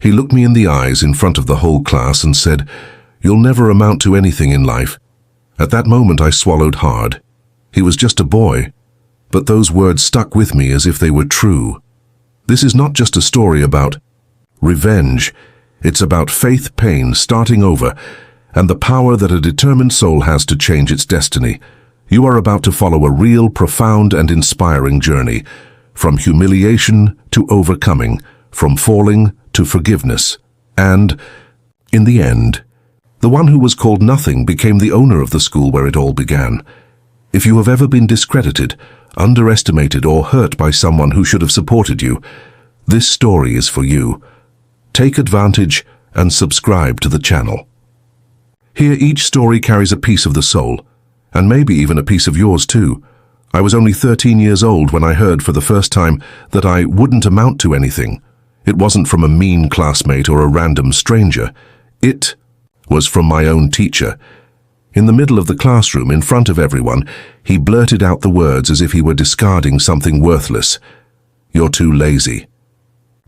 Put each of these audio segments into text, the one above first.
He looked me in the eyes in front of the whole class and said, "You'll never amount to anything in life." At that moment I swallowed hard. He was just a boy, but those words stuck with me as if they were true. This is not just a story about revenge. It's about faith, pain, starting over, and the power that a determined soul has to change its destiny. You are about to follow a real, profound, and inspiring journey, from humiliation to overcoming, from falling to forgiveness. And, in the end, the one who was called nothing became the owner of the school where it all began. If you have ever been discredited, underestimated, or hurt by someone who should have supported you, this story is for you. Take advantage and subscribe to the channel. Here each story carries a piece of the soul, and maybe even a piece of yours too. I was only 13 years old when I heard for the first time that I wouldn't amount to anything. It wasn't from a mean classmate or a random stranger. It was from my own teacher. In the middle of the classroom, in front of everyone, he blurted out the words as if he were discarding something worthless. "You're too lazy.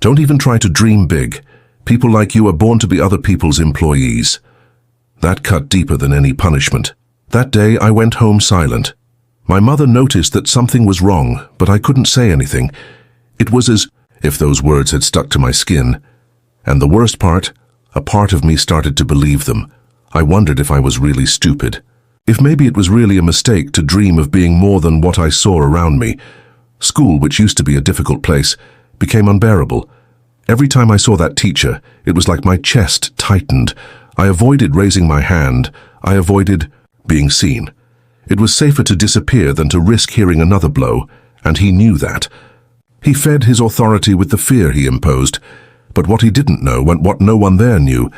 Don't even try to dream big. People like you are born to be other people's employees." That cut deeper than any punishment. That day I went home silent. My mother noticed that something was wrong, but I couldn't say anything. It was as if those words had stuck to my skin. And the worst part, a part of me started to believe them. I wondered if I was really stupid. If maybe it was really a mistake to dream of being more than what I saw around me. School, which used to be a difficult place, became unbearable. Every time I saw that teacher, it was like my chest tightened. I avoided raising my hand. I avoided being seen. It was safer to disappear than to risk hearing another blow, and he knew that. He fed his authority with the fear he imposed, but what he didn't know, and what no one there knew,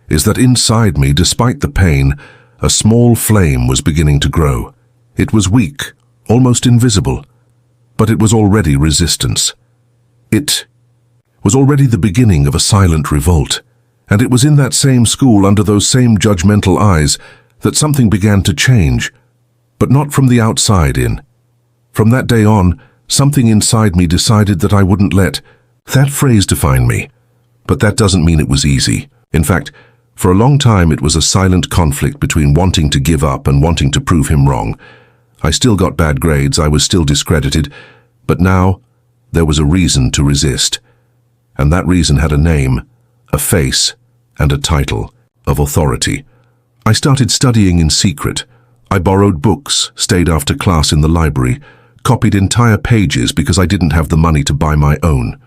is that inside me, despite the pain, a small flame was beginning to grow. It was weak, almost invisible, but it was already resistance. It was already the beginning of a silent revolt, and it was in that same school, under those same judgmental eyes, that something began to change, but not from the outside in. From that day on, something inside me decided that I wouldn't let that phrase define me. But that doesn't mean it was easy. In fact, for a long time it was a silent conflict between wanting to give up and wanting to prove him wrong. I still got bad grades, I was still discredited, but now there was a reason to resist. And that reason had a name, a face, and a title of authority. I started studying in secret. I borrowed books, stayed after class in the library, copied entire pages because I didn't have the money to buy my own.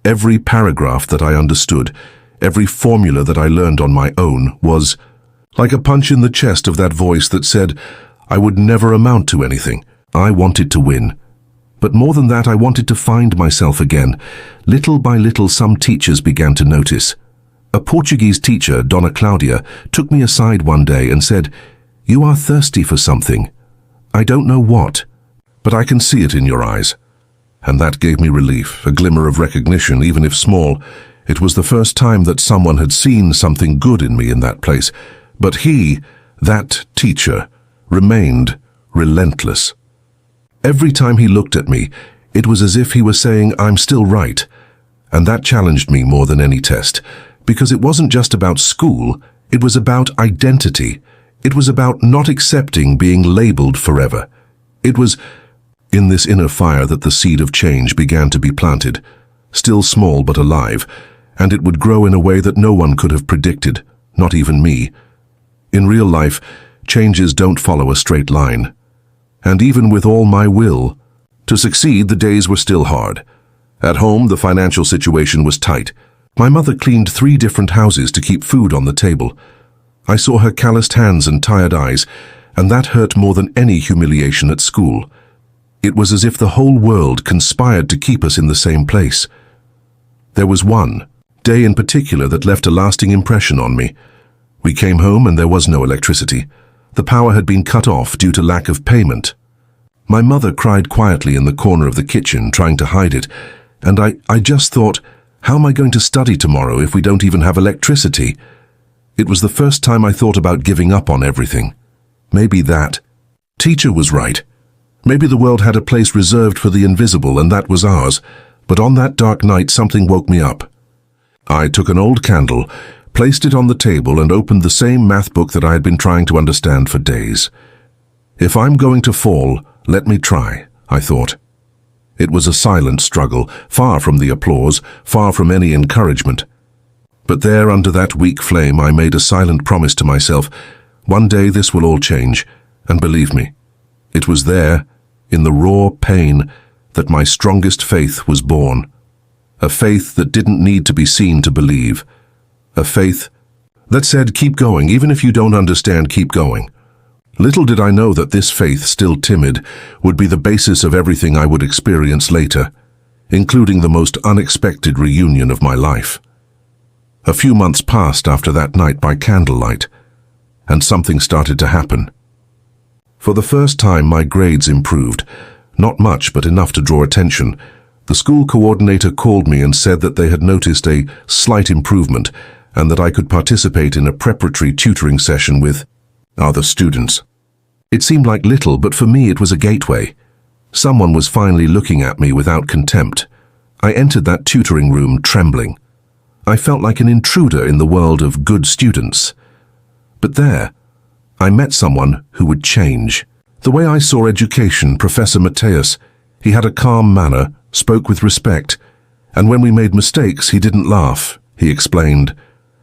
Every paragraph that I understood, every formula that I learned on my own was like a punch in the chest of that voice that said I would never amount to anything. I wanted to win. But more than that, I wanted to find myself again. Little by little, some teachers began to notice. A Portuguese teacher, Dona Claudia, took me aside one day and said, "You are thirsty for something. I don't know what, but I can see it in your eyes." And that gave me relief, a glimmer of recognition, even if small. It was the first time that someone had seen something good in me in that place. But he, that teacher, remained relentless. Every time he looked at me, it was as if he was saying, "I'm still right." And that challenged me more than any test, because it wasn't just about school, it was about identity. It was about not accepting being labeled forever. It was in this inner fire that the seed of change began to be planted, still small but alive, and it would grow in a way that no one could have predicted, not even me. In real life, changes don't follow a straight line. And even with all my will to succeed, the days were still hard. At home, the financial situation was tight. My mother cleaned 3 different houses to keep food on the table. I saw her calloused hands and tired eyes, and that hurt more than any humiliation at school. It was as if the whole world conspired to keep us in the same place. There was one day in particular that left a lasting impression on me. We came home and there was no electricity. The power had been cut off due to lack of payment. My mother cried quietly in the corner of the kitchen, trying to hide it, and I just thought, how am I going to study tomorrow if we don't even have electricity? It was the first time I thought about giving up on everything. Maybe that teacher was right. Maybe the world had a place reserved for the invisible, and that was ours. But on that dark night, something woke me up. I took an old candle, placed it on the table and opened the same math book that I had been trying to understand for days. If I'm going to fall, let me try, I thought. It was a silent struggle, far from the applause, far from any encouragement. But there, under that weak flame, I made a silent promise to myself, one day this will all change, and believe me, it was there, in the raw pain, that my strongest faith was born. A faith that didn't need to be seen to believe. A faith that said, keep going, even if you don't understand, keep going. Little did I know that this faith, still timid, would be the basis of everything I would experience later, including the most unexpected reunion of my life. A few months passed after that night by candlelight, and something started to happen. For the first time, my grades improved. Not much, but enough to draw attention. The school coordinator called me and said that they had noticed a slight improvement and that I could participate in a preparatory tutoring session with other students. It seemed like little, but for me it was a gateway. Someone was finally looking at me without contempt. I entered that tutoring room trembling. I felt like an intruder in the world of good students. But there, I met someone who would change. The way I saw education, Professor Mateus, he had a calm manner, spoke with respect, and when we made mistakes, he didn't laugh, he explained.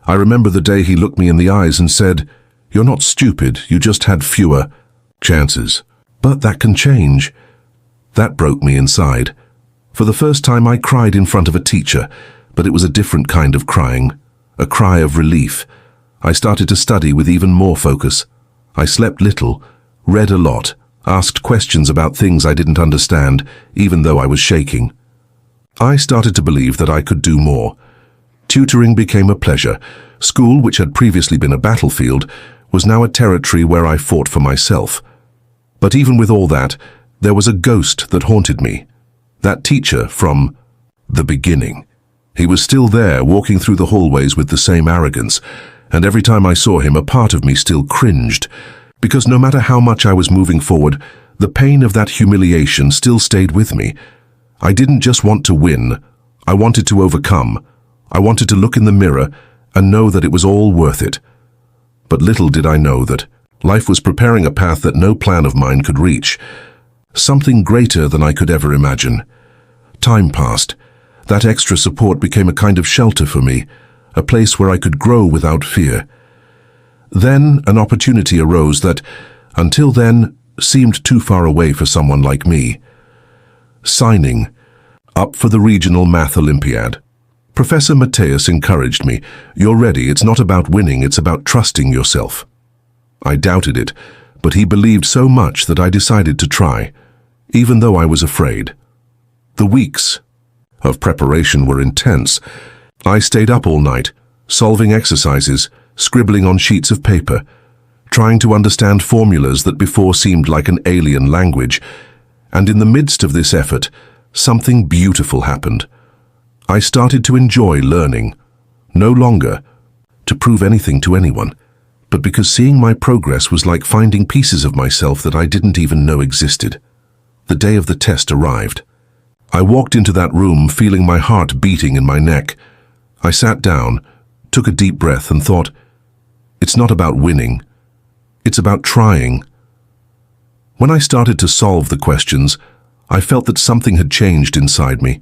I remember the day he looked me in the eyes and said, "You're not stupid, you just had fewer chances. But that can change." That broke me inside. For the first time I cried in front of a teacher, but it was a different kind of crying, a cry of relief. I started to study with even more focus. I slept little, read a lot, asked questions about things I didn't understand, even though I was shaking. I started to believe that I could do more. Tutoring became a pleasure. School, which had previously been a battlefield, was now a territory where I fought for myself. But even with all that, there was a ghost that haunted me. That teacher from the beginning. He was still there, walking through the hallways with the same arrogance, and every time I saw him, a part of me still cringed, because no matter how much I was moving forward, the pain of that humiliation still stayed with me. I didn't just want to win, I wanted to overcome. I wanted to look in the mirror and know that it was all worth it. But little did I know that life was preparing a path that no plan of mine could reach. Something greater than I could ever imagine. Time passed. That extra support became a kind of shelter for me, a place where I could grow without fear. Then an opportunity arose that, until then, seemed too far away for someone like me. Signing up for the Regional Math Olympiad. Professor Mateus encouraged me. "You're ready. It's not about winning, it's about trusting yourself." I doubted it, but he believed so much that I decided to try, even though I was afraid. The weeks of preparation were intense. I stayed up all night, solving exercises, scribbling on sheets of paper, trying to understand formulas that before seemed like an alien language. And in the midst of this effort, something beautiful happened. I started to enjoy learning, no longer to prove anything to anyone, but because seeing my progress was like finding pieces of myself that I didn't even know existed. The day of the test arrived. I walked into that room feeling my heart beating in my neck. I sat down, took a deep breath and thought, it's not about winning, it's about trying. When I started to solve the questions, I felt that something had changed inside me.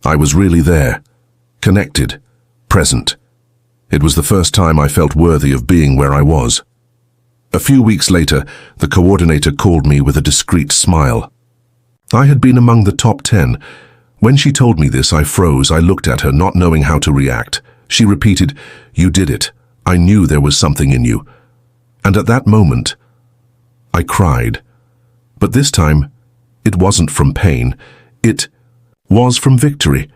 I was really there, connected, present. It was the first time I felt worthy of being where I was. A few weeks later, the coordinator called me with a discreet smile. I had been among the top 10. When she told me this, I froze. I looked at her, not knowing how to react. She repeated, "You did it. I knew there was something in you." And at that moment, I cried. But this time, it wasn't from pain. It was from victory.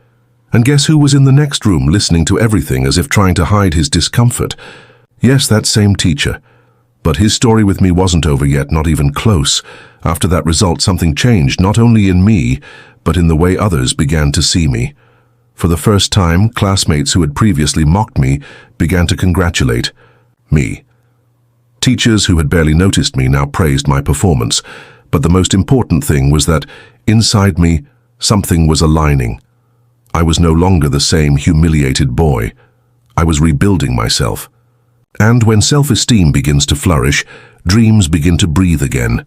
And guess who was in the next room listening to everything as if trying to hide his discomfort? Yes, that same teacher. But his story with me wasn't over yet, not even close. After that result, something changed, not only in me, but in the way others began to see me. For the first time, classmates who had previously mocked me began to congratulate me. Teachers who had barely noticed me now praised my performance. But the most important thing was that, inside me, something was aligning. I was no longer the same humiliated boy. I was rebuilding myself. And when self-esteem begins to flourish, dreams begin to breathe again.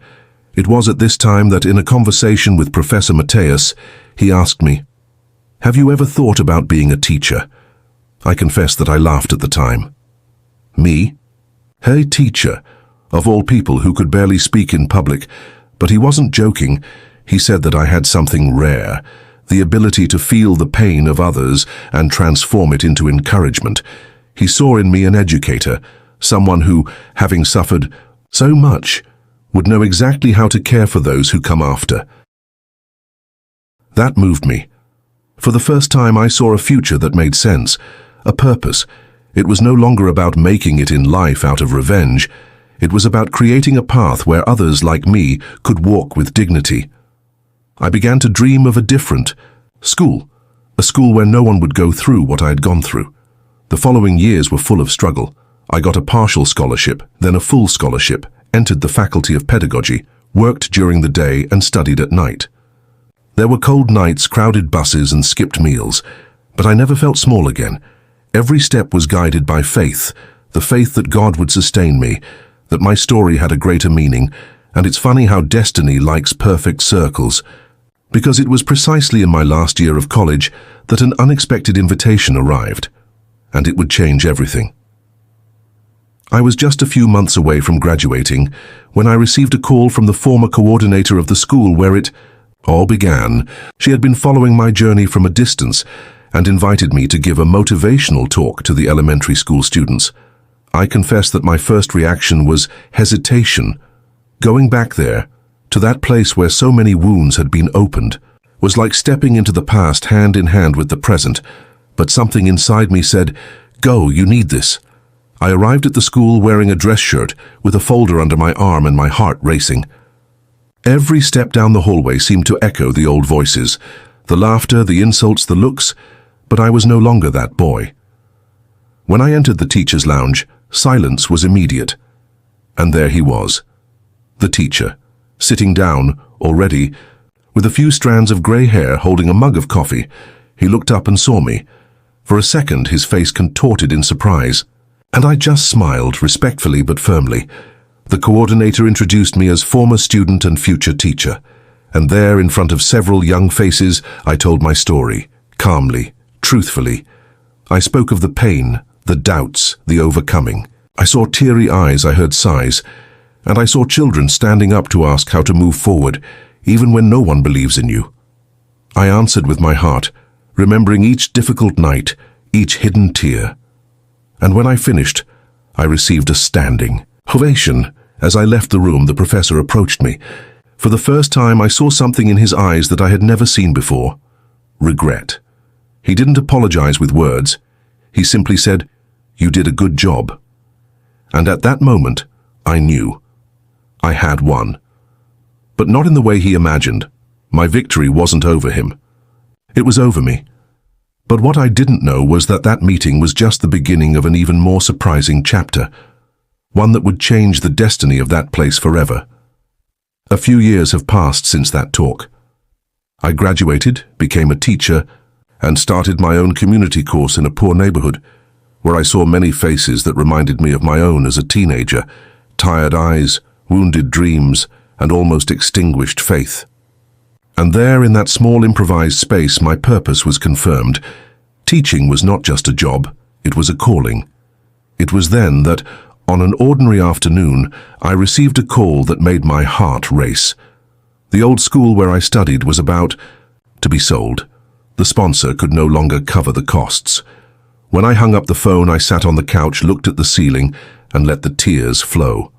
It was at this time that in a conversation with Professor Mateus, he asked me, "Have you ever thought about being a teacher?" I confess that I laughed at the time. Me? A teacher, of all people who could barely speak in public, but he wasn't joking. He said that I had something rare, the ability to feel the pain of others and transform it into encouragement. He saw in me an educator, someone who, having suffered so much, would know exactly how to care for those who come after. That moved me. For the first time I saw a future that made sense, a purpose. It was no longer about making it in life out of revenge. It was about creating a path where others like me could walk with dignity. I began to dream of a different school, a school where no one would go through what I had gone through. The following years were full of struggle. I got a partial scholarship, then a full scholarship, entered the Faculty of Pedagogy, worked during the day and studied at night. There were cold nights, crowded buses and skipped meals, but I never felt small again. Every step was guided by faith, the faith that God would sustain me, that my story had a greater meaning, and it's funny how destiny likes perfect circles, because it was precisely in my last year of college that an unexpected invitation arrived, and it would change everything. I was just a few months away from graduating when I received a call from the former coordinator of the school where it all began. She had been following my journey from a distance and invited me to give a motivational talk to the elementary school students. I confess that my first reaction was hesitation. Going back there, to that place where so many wounds had been opened, was like stepping into the past hand in hand with the present. But something inside me said, "Go, you need this." I arrived at the school wearing a dress shirt with a folder under my arm and my heart racing. Every step down the hallway seemed to echo the old voices, the laughter, the insults, the looks, but I was no longer that boy. When I entered the teacher's lounge, silence was immediate. And there he was, the teacher, sitting down, already, with a few strands of grey hair holding a mug of coffee. He looked up and saw me. For a second his face contorted in surprise, and I just smiled, respectfully but firmly. The coordinator introduced me as former student and future teacher, and there, in front of several young faces, I told my story, calmly, truthfully. I spoke of the pain, the doubts, the overcoming. I saw teary eyes, I heard sighs, and I saw children standing up to ask how to move forward, even when no one believes in you. I answered with my heart, remembering each difficult night, each hidden tear. And when I finished, I received a standing ovation. As I left the room, the professor approached me. For the first time, I saw something in his eyes that I had never seen before. Regret. He didn't apologize with words. He simply said, "You did a good job." And at that moment, I knew. I had won. But not in the way he imagined. My victory wasn't over him. It was over me. But what I didn't know was that that meeting was just the beginning of an even more surprising chapter, one that would change the destiny of that place forever. A few years have passed since that talk. I graduated, became a teacher, and started my own community course in a poor neighborhood, where I saw many faces that reminded me of my own as a teenager, tired eyes, wounded dreams, and almost extinguished faith. And there, in that small improvised space, my purpose was confirmed. Teaching was not just a job, it was a calling. It was then that, on an ordinary afternoon, I received a call that made my heart race. The old school where I studied was about to be sold. The sponsor could no longer cover the costs. When I hung up the phone, I sat on the couch, looked at the ceiling, and let the tears flow.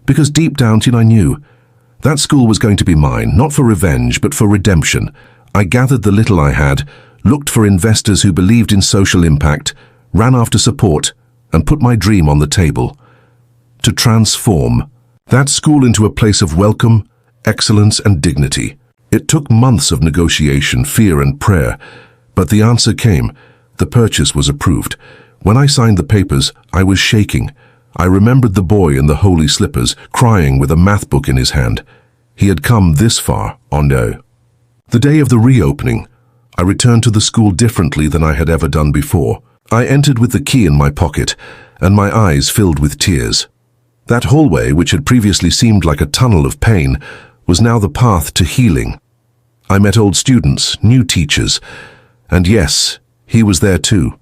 Because deep down I knew that school was going to be mine, not for revenge, but for redemption. I gathered the little I had, looked for investors who believed in social impact, ran after support, and put my dream on the table. To transform that school into a place of welcome, excellence, and dignity. It took months of negotiation, fear, and prayer, but the answer came. The purchase was approved. When I signed the papers, I was shaking. I remembered the boy in the holy slippers, crying with a math book in his hand. He had come this far, oh no. The day of the reopening, I returned to the school differently than I had ever done before. I entered with the key in my pocket, and my eyes filled with tears. That hallway, which had previously seemed like a tunnel of pain, was now the path to healing. I met old students, new teachers, and yes, he was there too.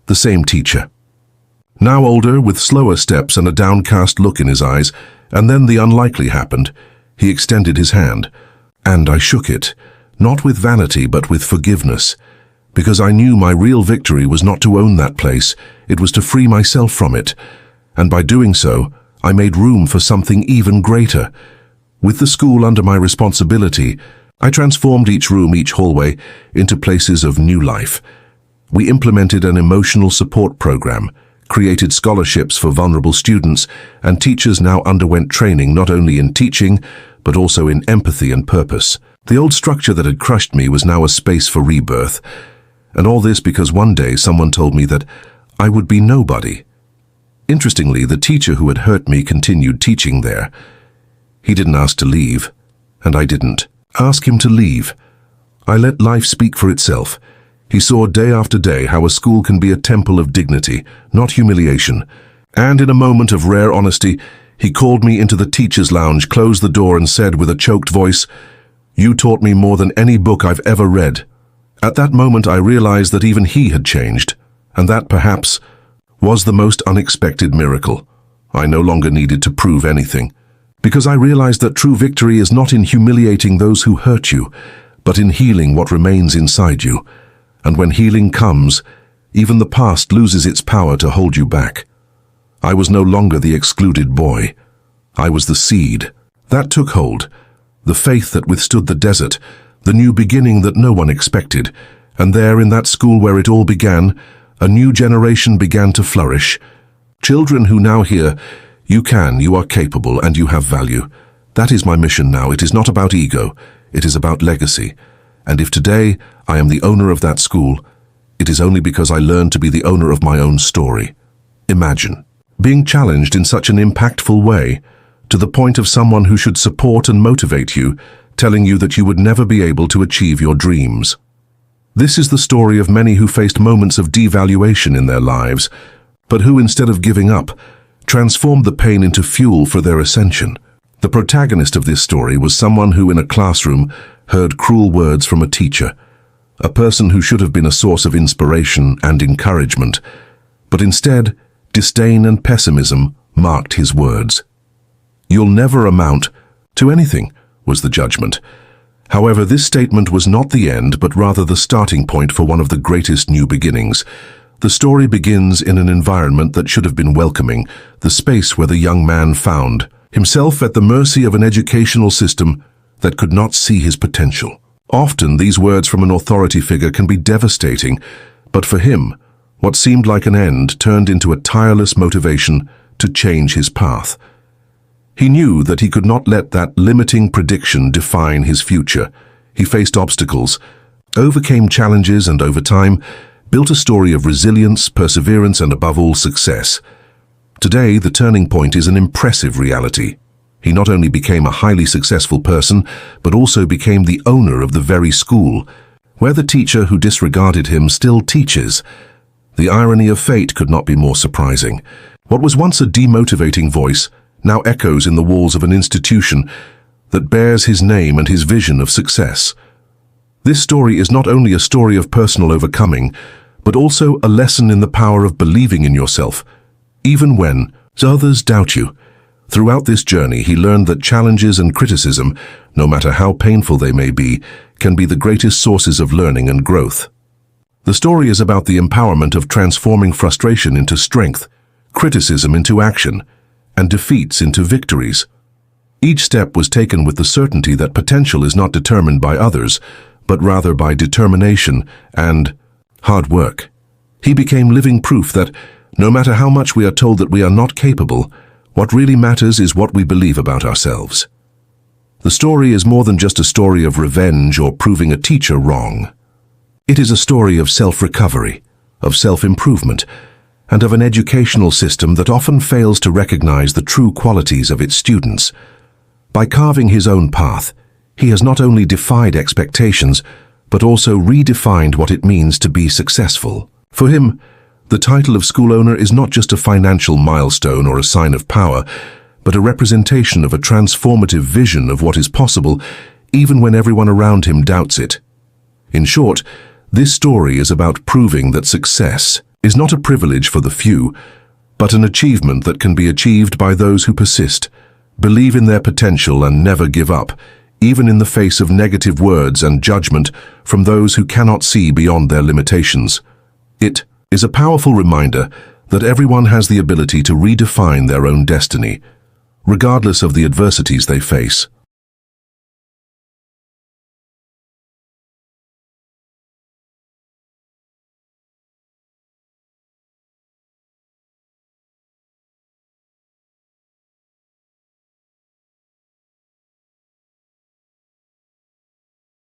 The same teacher. Now older, with slower steps and a downcast look in his eyes, and then the unlikely happened. He extended his hand, and I shook it, not with vanity but with forgiveness, because I knew my real victory was not to own that place, it was to free myself from it, and by doing so, I made room for something even greater. With the school under my responsibility, I transformed each room, each hallway, into places of new life. We implemented an emotional support program, created scholarships for vulnerable students, and teachers now underwent training not only in teaching, but also in empathy and purpose. The old structure that had crushed me was now a space for rebirth. And all this because one day someone told me that I would be nobody. Interestingly, the teacher who had hurt me continued teaching there. He didn't ask to leave, and I didn't ask him to leave. I let life speak for itself. He saw day after day how a school can be a temple of dignity, not humiliation. And in a moment of rare honesty, he called me into the teacher's lounge, closed the door and said with a choked voice, "You taught me more than any book I've ever read." At that moment I realized that even he had changed, and that perhaps was the most unexpected miracle. I no longer needed to prove anything, because I realized that true victory is not in humiliating those who hurt you, but in healing what remains inside you. And when healing comes, even the past loses its power to hold you back. I was no longer the excluded boy. I was the seed. That took hold, the faith that withstood the desert, the new beginning that no one expected. And there, in that school where it all began, a new generation began to flourish. Children who now hear, you are capable, and you have value. That is my mission now. It is not about ego. It is about legacy. And if today I am the owner of that school, it is only because I learned to be the owner of my own story. Imagine being challenged in such an impactful way, to the point of someone who should support and motivate you, telling you that you would never be able to achieve your dreams. This is the story of many who faced moments of devaluation in their lives, but who, instead of giving up, transformed the pain into fuel for their ascension. The protagonist of this story was someone who, in a classroom, heard cruel words from a teacher, a person who should have been a source of inspiration and encouragement, but instead, disdain and pessimism marked his words. "You'll never amount to anything," was the judgment. However, this statement was not the end, but rather the starting point for one of the greatest new beginnings. The story begins in an environment that should have been welcoming, the space where the young man found himself at the mercy of an educational system that could not see his potential. Often, these words from an authority figure can be devastating, but for him, what seemed like an end turned into a tireless motivation to change his path. He knew that he could not let that limiting prediction define his future. He faced obstacles, overcame challenges, and over time, built a story of resilience, perseverance, and above all, success. Today, the turning point is an impressive reality. He not only became a highly successful person, but also became the owner of the very school, where the teacher who disregarded him still teaches. The irony of fate could not be more surprising. What was once a demotivating voice now echoes in the walls of an institution that bears his name and his vision of success. This story is not only a story of personal overcoming, but also a lesson in the power of believing in yourself, even when others doubt you. Throughout this journey, he learned that challenges and criticism, no matter how painful they may be, can be the greatest sources of learning and growth. The story is about the empowerment of transforming frustration into strength, criticism into action, and defeats into victories. Each step was taken with the certainty that potential is not determined by others, but rather by determination and hard work. He became living proof that, no matter how much we are told that we are not capable, what really matters is what we believe about ourselves. The story is more than just a story of revenge or proving a teacher wrong. It is a story of self-recovery, of self-improvement, and of an educational system that often fails to recognize the true qualities of its students. By carving his own path, he has not only defied expectations, but also redefined what it means to be successful. For him, the title of school owner is not just a financial milestone or a sign of power, but a representation of a transformative vision of what is possible, even when everyone around him doubts it. In short, this story is about proving that success is not a privilege for the few, but an achievement that can be achieved by those who persist, believe in their potential and never give up, even in the face of negative words and judgment from those who cannot see beyond their limitations. It is a powerful reminder that everyone has the ability to redefine their own destiny, regardless of the adversities they face.